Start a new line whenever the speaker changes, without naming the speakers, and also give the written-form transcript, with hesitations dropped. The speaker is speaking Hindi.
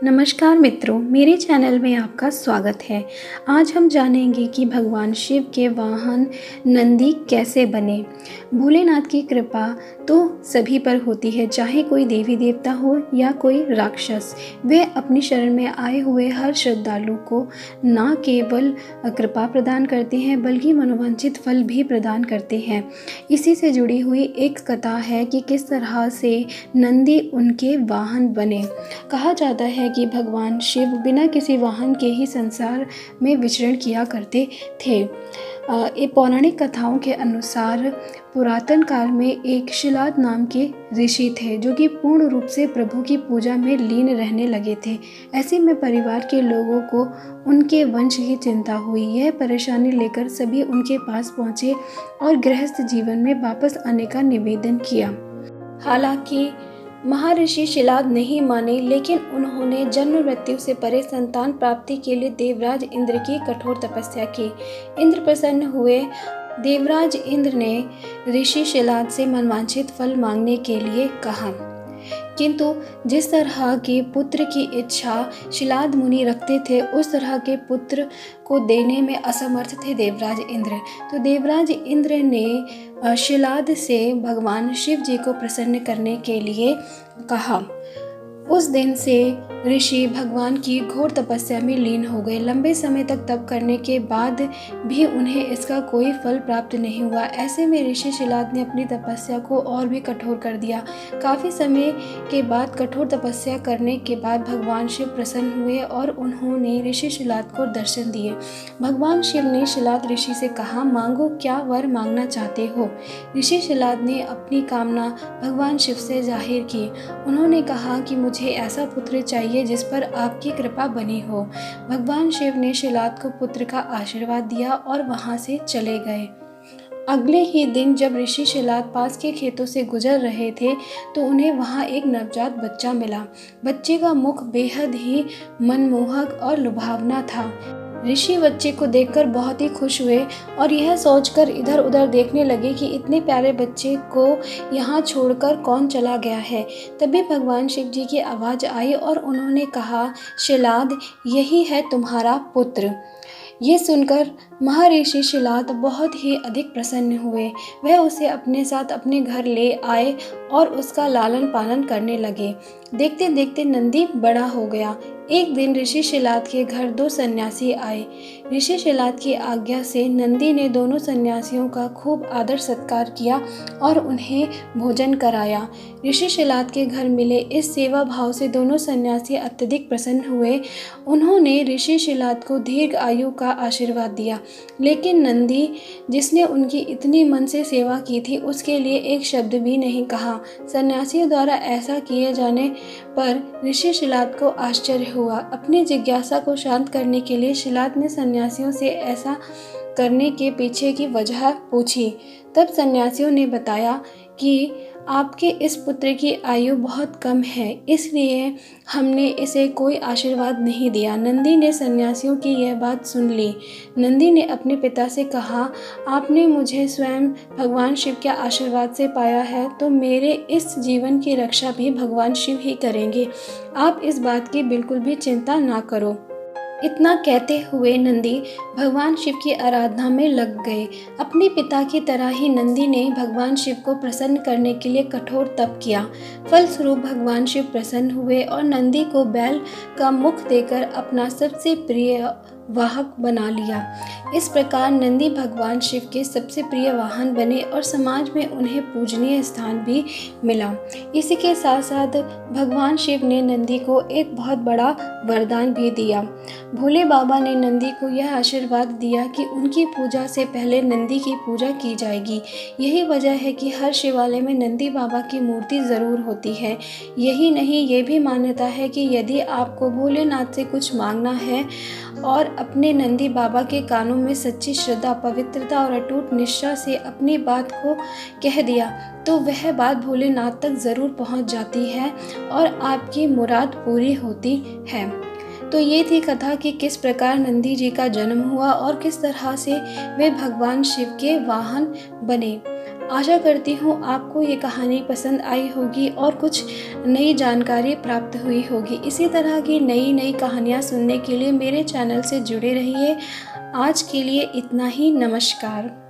नमस्कार मित्रों, मेरे चैनल में आपका स्वागत है। आज हम जानेंगे कि भगवान शिव के वाहन नंदी कैसे बने। भोलेनाथ की कृपा तो सभी पर होती है, चाहे कोई देवी देवता हो या कोई राक्षस। वे अपनी शरण में आए हुए हर श्रद्धालु को न केवल कृपा प्रदान करते हैं बल्कि मनोवांछित फल भी प्रदान करते हैं। इसी से जुड़ी हुई एक कथा है कि किस तरह से नंदी उनके वाहन बने। कहा जाता है कि भगवान शिव बिना किसी वाहन के ही संसार में विचरण किया करते थे। ये पौराणिक कथाओं के अनुसार पुरातन काल में एक शिलाद नाम के ऋषि थे जो कि पूर्ण रूप से प्रभु की पूजा में लीन रहने लगे थे। ऐसे में परिवार के लोगों को उनके वंश की चिंता हुई। यह परेशानी लेकर सभी उनके पास पहुँचे और गृहस्थ जीवन में वापस आने का निवेदन किया। हालांकि महर्षि शिलाद नहीं माने, लेकिन उन्होंने जन्म मृत्यु से परे संतान प्राप्ति के लिए देवराज इंद्र की कठोर तपस्या की। इंद्र प्रसन्न हुए। देवराज इंद्र ने ऋषि शिलाद से मनवांछित फल मांगने के लिए कहा, किंतु जिस तरह के पुत्र की इच्छा शिलाद मुनि रखते थे उस तरह के पुत्र को देने में असमर्थ थे देवराज इंद्र। तो देवराज इंद्र ने शिलाद से भगवान शिव जी को प्रसन्न करने के लिए कहा। उस दिन से ऋषि भगवान की घोर तपस्या में लीन हो गए। लंबे समय तक तप करने के बाद भी उन्हें इसका कोई फल प्राप्त नहीं हुआ। ऐसे में ऋषि शिलाद ने अपनी तपस्या को और भी कठोर कर दिया। काफ़ी समय के बाद कठोर तपस्या करने के बाद भगवान शिव प्रसन्न हुए और उन्होंने ऋषि शिलाद को दर्शन दिए। भगवान शिव ने शिलाद ऋषि से कहा, मांगो, क्या वर मांगना चाहते हो। ऋषि शिलाद ने अपनी कामना भगवान शिव से जाहिर की। उन्होंने कहा कि मुझे ऐसा पुत्र चाहिए जिस पर आपकी कृपा बनी हो। भगवान शिव ने शिलाद को पुत्र का आशीर्वाद दिया और वहां से चले गए। अगले ही दिन जब ऋषि शिलाद पास के खेतों से गुजर रहे थे तो उन्हें वहां एक नवजात बच्चा मिला। बच्चे का मुख बेहद ही मनमोहक और लुभावना था। ऋषि बच्चे को देखकर बहुत ही खुश हुए और यह सोचकर इधर उधर देखने लगे कि इतने प्यारे बच्चे को यहाँ छोड़कर कौन चला गया है। तभी भगवान शिव जी की आवाज़ आई और उन्होंने कहा, शिलाद, यही है तुम्हारा पुत्र। ये सुनकर महर्षि शिलाद बहुत ही अधिक प्रसन्न हुए। वह उसे अपने साथ अपने घर ले आए और उसका लालन पालन करने लगे। देखते देखते नंदी बड़ा हो गया। एक दिन ऋषि शिलाद के घर दो सन्यासी आए। ऋषि शिलाद की आज्ञा से नंदी ने दोनों सन्यासियों का खूब आदर सत्कार किया और उन्हें भोजन कराया। ऋषि शिलाद के घर मिले इस सेवा भाव से दोनों सन्यासी अत्यधिक प्रसन्न हुए। उन्होंने ऋषि शिलाद को दीर्घ आयु का आशीर्वाद दिया, लेकिन नंदी, जिसने उनकी इतनी मन से सेवा की थी, उसके लिए एक शब्द भी नहीं कहा। सन्यासियों द्वारा ऐसा किए जाने पर ऋषि शिलाद को आश्चर्य हुआ। अपनी जिज्ञासा को शांत करने के लिए शिलाद ने सन्यासियों से ऐसा करने के पीछे की वजह पूछी। तब सन्यासियों ने बताया कि आपके इस पुत्र की आयु बहुत कम है, इसलिए हमने इसे कोई आशीर्वाद नहीं दिया। नंदी ने सन्यासियों की यह बात सुन ली। नंदी ने अपने पिता से कहा, आपने मुझे स्वयं भगवान शिव के आशीर्वाद से पाया है, तो मेरे इस जीवन की रक्षा भी भगवान शिव ही करेंगे। आप इस बात की बिल्कुल भी चिंता ना करो। इतना कहते हुए नंदी भगवान शिव की आराधना में लग गए। अपने पिता की तरह ही नंदी ने भगवान शिव को प्रसन्न करने के लिए कठोर तप किया। फलस्वरूप भगवान शिव प्रसन्न हुए और नंदी को बैल का मुख देकर अपना सबसे प्रिय वाहक बना लिया। इस प्रकार नंदी भगवान शिव के सबसे प्रिय वाहन बने और समाज में उन्हें पूजनीय स्थान भी मिला। इसी के साथ साथ भगवान शिव ने नंदी को एक बहुत बड़ा वरदान भी दिया। भोले बाबा ने नंदी को यह आशीर्वाद दिया कि उनकी पूजा से पहले नंदी की पूजा की जाएगी। यही वजह है कि हर शिवालय में नंदी बाबा की मूर्ति ज़रूर होती है। यही नहीं, ये भी मान्यता है कि यदि आपको भोलेनाथ से कुछ मांगना है और अपने नंदी बाबा के कानों में सच्ची श्रद्धा, पवित्रता और अटूट निष्ठा से अपनी बात को कह दिया, तो वह बात भोलेनाथ तक ज़रूर पहुंच जाती है और आपकी मुराद पूरी होती है। तो ये थी कथा कि किस प्रकार नंदी जी का जन्म हुआ और किस तरह से वे भगवान शिव के वाहन बने। आशा करती हूँ आपको ये कहानी पसंद आई होगी और कुछ नई जानकारी प्राप्त हुई होगी। इसी तरह की नई नई कहानियाँ सुनने के लिए मेरे चैनल से जुड़े रहिए। आज के लिए इतना ही। नमस्कार।